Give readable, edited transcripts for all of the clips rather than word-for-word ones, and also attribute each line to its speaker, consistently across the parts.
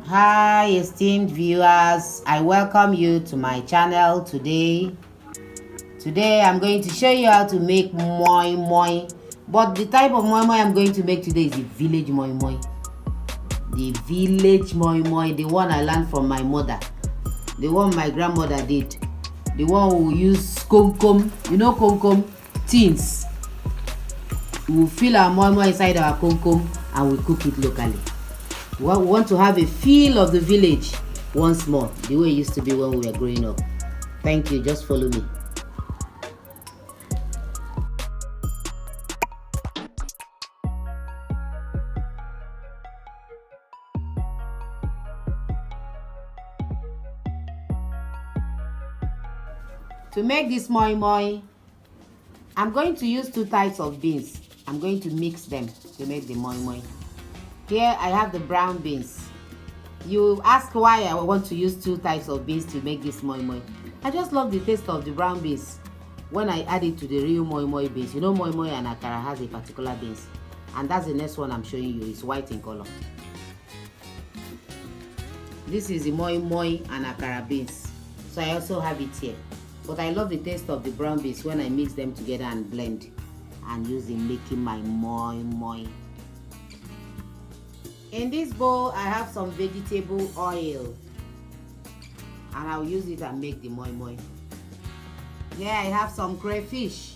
Speaker 1: Hi esteemed viewers, I welcome you to my channel today. Today I'm going to show you how to make moi-moi. But the type of moi-moi I'm going to make today is the village moi-moi. The village moi-moi, the one I learned from my mother. The one my grandmother did. The one who use Kom Kom. You know Kom Kom? Tins. We will fill our moi-moi inside our Kom Kom and we cook it locally. We want to have a feel of the village once more, the way it used to be when we were growing up. Thank you, just follow me. To make this moi-moi, I'm going to use two types of beans. I'm going to mix them to make the moi-moi. Here I have the brown beans. You ask why I want to use two types of beans to make this moi-moi. I just love the taste of the brown beans when I add it to the real moi-moi beans. You know moi-moi and akara has a particular beans. And that's the next one I'm showing you. It's white in color. This is the moi-moi and akara beans. So I also have it here. But I love the taste of the brown beans when I mix them together and blend and use in making my moi-moi. In this bowl, I have some vegetable oil and I'll use it and make the moi-moi. Here I have some crayfish.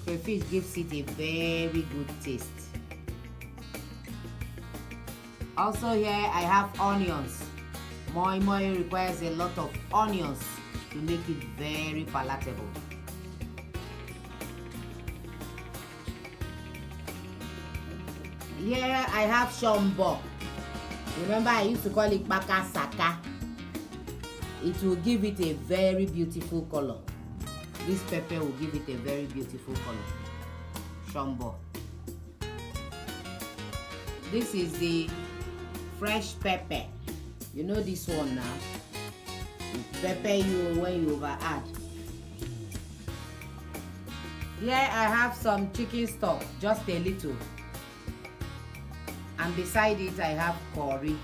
Speaker 1: Crayfish gives it a very good taste. Also here I have onions. Moi-moi requires a lot of onions to make it very palatable. Here I have shombo. Remember I used to call it baka saka. It will give it a very beautiful color. This pepper will give it a very beautiful color. Shombo. This is the fresh pepper. You know this one now. It pepper you when you over add. Here I have some chicken stock, just a little. And beside it I have curry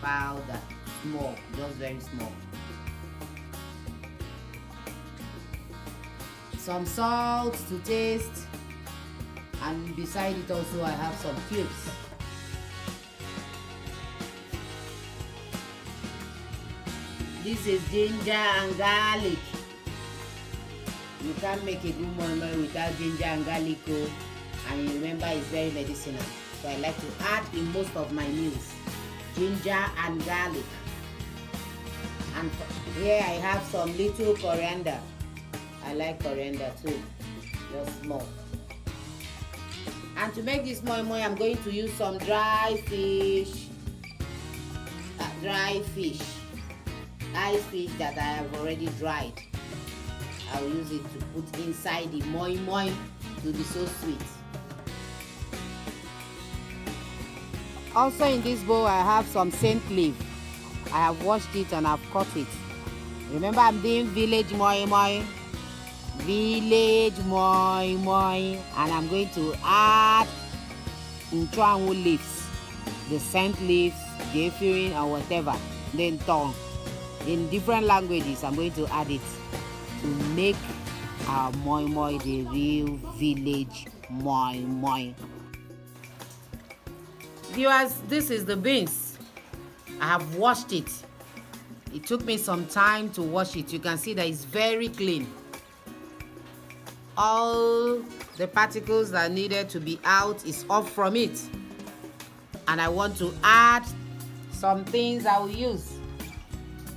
Speaker 1: powder, small, just very small. Some salt to taste, and beside it also I have some cubes. This is ginger and garlic. You can't make a good moi-moi without ginger and garlic, and you remember it's very medicinal. So I like to add in most of my meals ginger and garlic. And here I have some little coriander. I like coriander too, just small. And to make this moi-moi, I'm going to use some dry fish. Ice fish that I have already dried. I'll use it to put inside the moi-moi to be so sweet. Also in this bowl I have some scent leaf. I have washed it and I've cut it. Remember I'm doing village moi-moi. Village moi-moi. And I'm going to add nchwanwu leaves. The scent leaves, gefirin or whatever. Then tongue. In different languages I'm going to add it to make our moi-moi the real village moi-moi. Viewers, this is the beans. I have washed it. It took me some time to wash it. You can see that it's very clean. All the particles that needed to be out is off from it. And I want to add some things I will use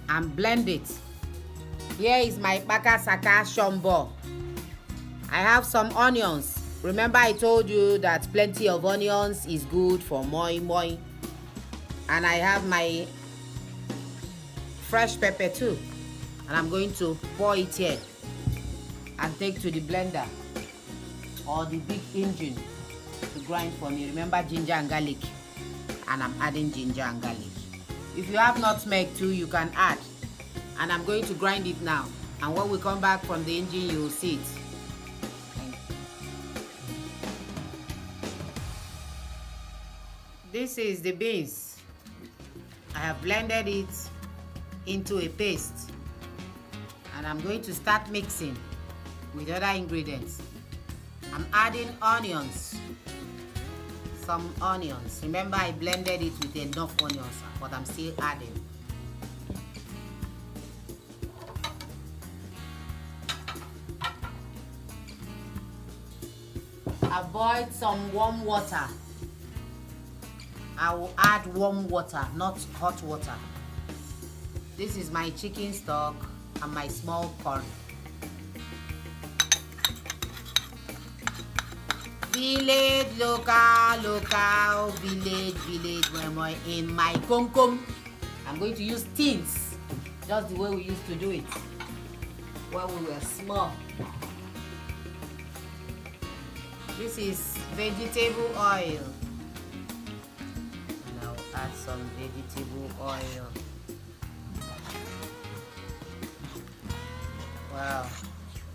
Speaker 1: and blend it. Here is my baka saka shombo. I have some onions. Remember I told you that plenty of onions is good for moi-moi. And I have my fresh pepper too. And I'm going to pour it here and take to the blender or the big engine to grind for me. Remember ginger and garlic. And I'm adding ginger and garlic. If you have nutmeg too, you can add. And I'm going to grind it now. And when we come back from the engine, you will see it. This is the beans. I have blended it into a paste, and I'm going to start mixing with other ingredients. I'm adding onions, some onions. Remember, I blended it with enough onions, but I'm still adding. Avoid some warm water. I will add warm water, not hot water. This is my chicken stock and my small curry. Village, local, village, Moi-Moi in my Kom Kom. I'm going to use tins, just the way we used to do it when we were small. This is vegetable oil. Now add some vegetable oil. Wow.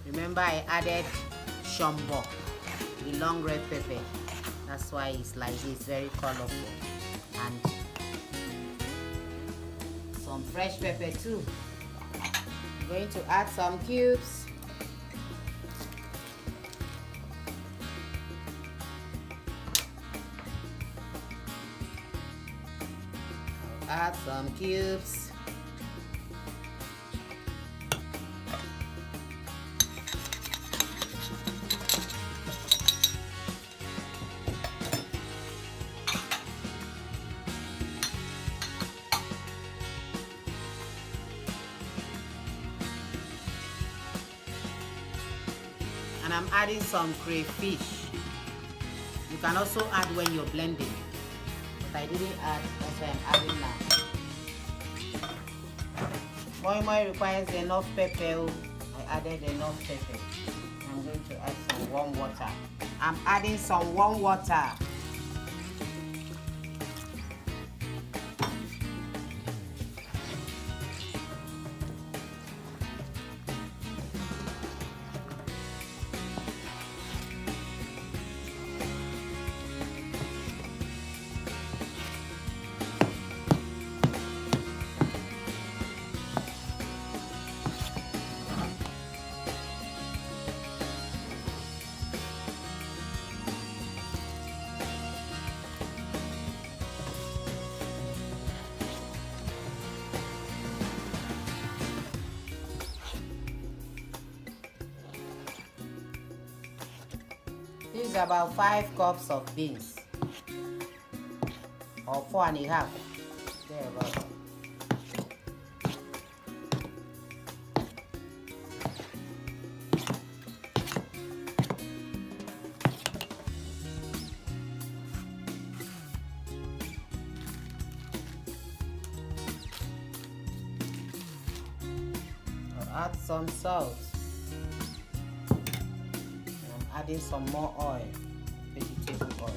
Speaker 1: Remember, I added shombo, the long red pepper. That's why it's like this, very colorful. And some fresh pepper too. I'm going to add some cubes. Add some cubes. And I'm adding some crayfish. You can also add when you're blending, but I didn't add, that's why I'm adding now. Moi-Moi requires enough pepper. I added enough pepper. I'm going to add some warm water. I'm adding some warm water. This is about 5 cups of beans, or 4.5. Thereabouts. I'll add some salt. Adding some more oil, vegetable oil.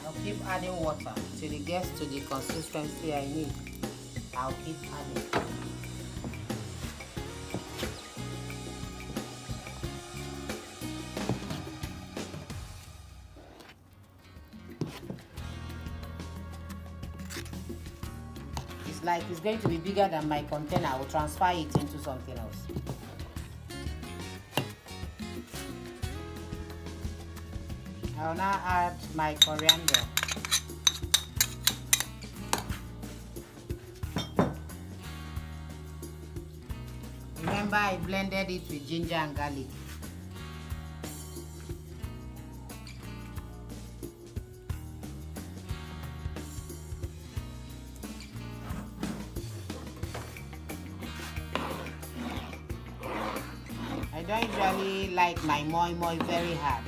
Speaker 1: I'll keep adding water till it gets to the consistency I need. I'll keep adding. Like it's going to be bigger than my container. I will transfer it into something else. I will now add my coriander. Remember, I blended it with ginger and garlic. I don't usually like my moi-moi very hard.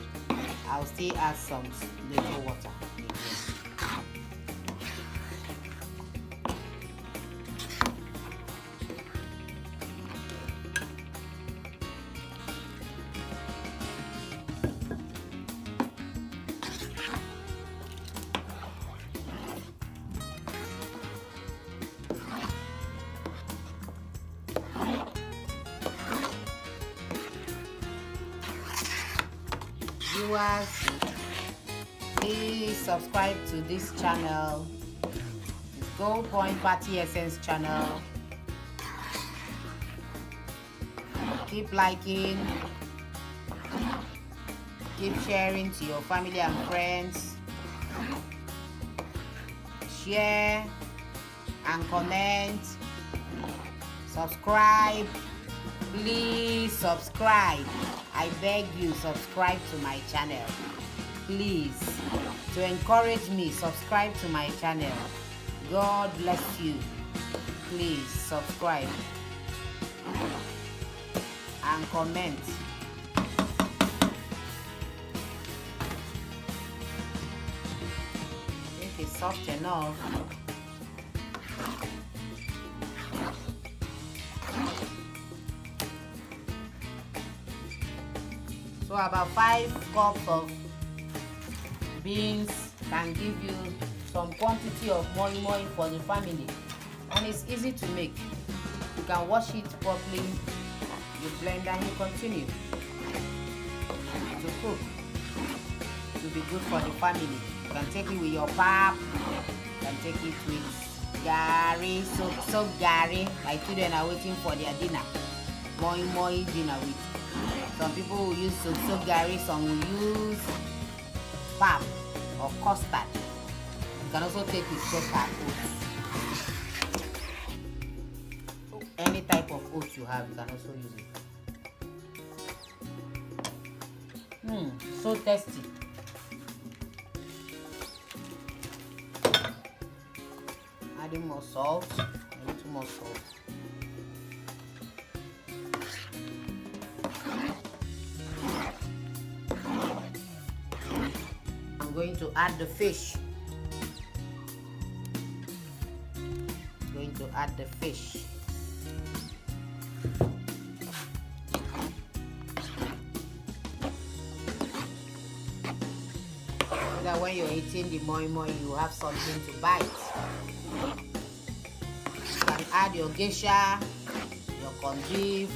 Speaker 1: I'll still add some little water again. viewers, please subscribe to this channel. It's Gold Point Party Essence channel. Keep liking, keep sharing to your family and friends. Share and comment. Subscribe. Please subscribe. I beg you, subscribe to my channel. Please, to encourage me, subscribe to my channel. God bless you. Please subscribe and comment. I think it's soft enough. So about 5 cups of beans can give you some quantity of moi-moi for the family, and it's easy to make. You can wash it properly, you blend and you continue to cook. It will be good for the family. You can take it with your pap, you can take it with gari, so gari. My children are waiting for their dinner, moi-moi dinner with. Some people will use so gari, some will use pap or custard. You can also take it custard oats. Any type of oats you have, you can also use it. So tasty. Adding more salt, a little more salt. I'm going to add the fish. So that when you're eating the moi-moi, you have something to bite. You can add your geisha, your corned beef,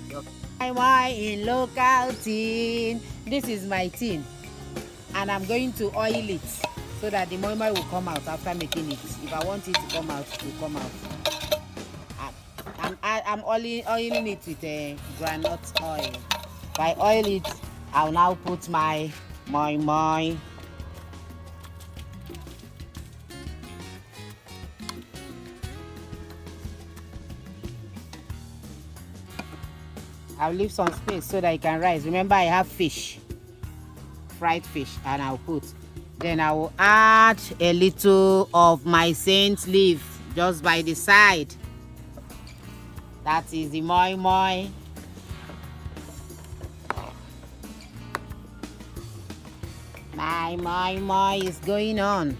Speaker 1: your moi-moi in local tin. This is my tin, and I'm going to oil it so that the moi-moi will come out after making it. If I want it to come out, it will come out. I'm oiling it with groundnut oil. If I oil it, I'll now put my moi-moi. I'll leave some space so that it can rise. Remember, I have fish, fried fish, and I'll put. Then I will add a little of my saint leaf just by the side. That is the moi-moi. My moi-moi is going on.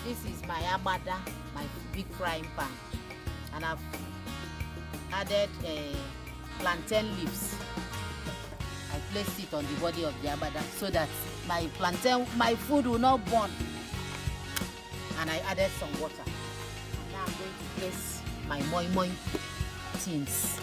Speaker 1: This is my abada, my big frying pan, and I've added plantain leaves. I placed it on the body of the abada so that my food will not burn. And I added some water. And now I'm going to place my moi-moi tins.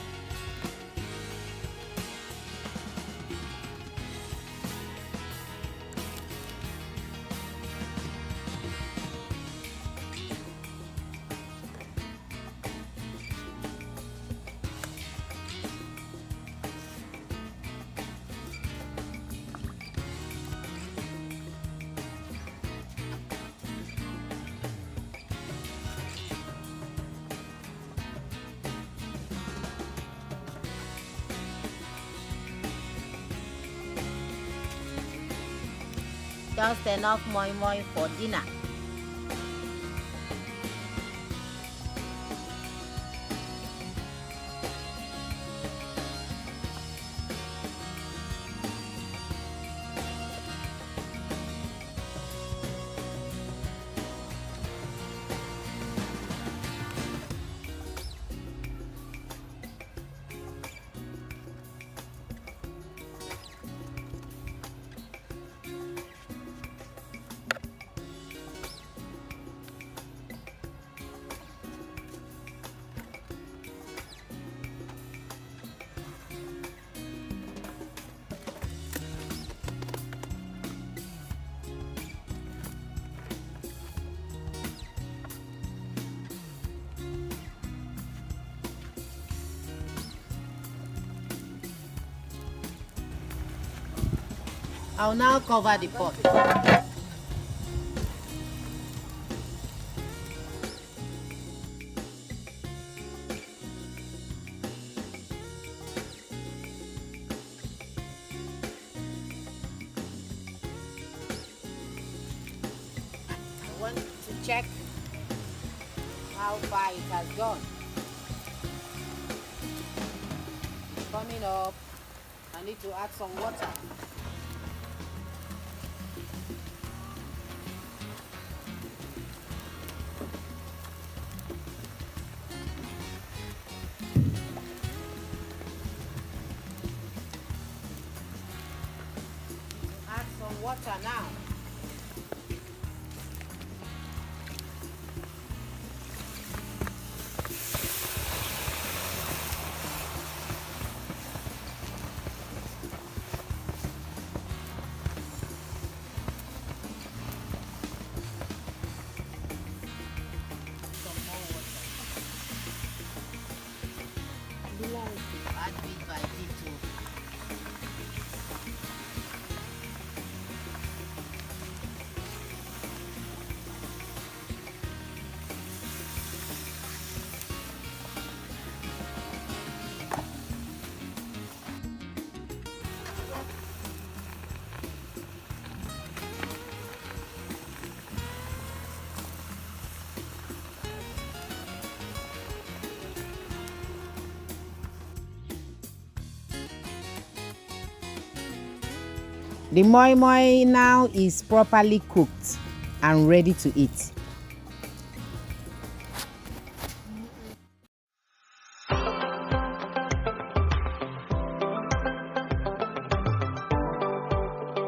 Speaker 1: Just enough moi-moi for dinner. I'll now cover the pot. I want to check how far it has gone. It's coming up. I need to add some water. Add some water now. Add bit by bit too. The moi-moi now is properly cooked and ready to eat.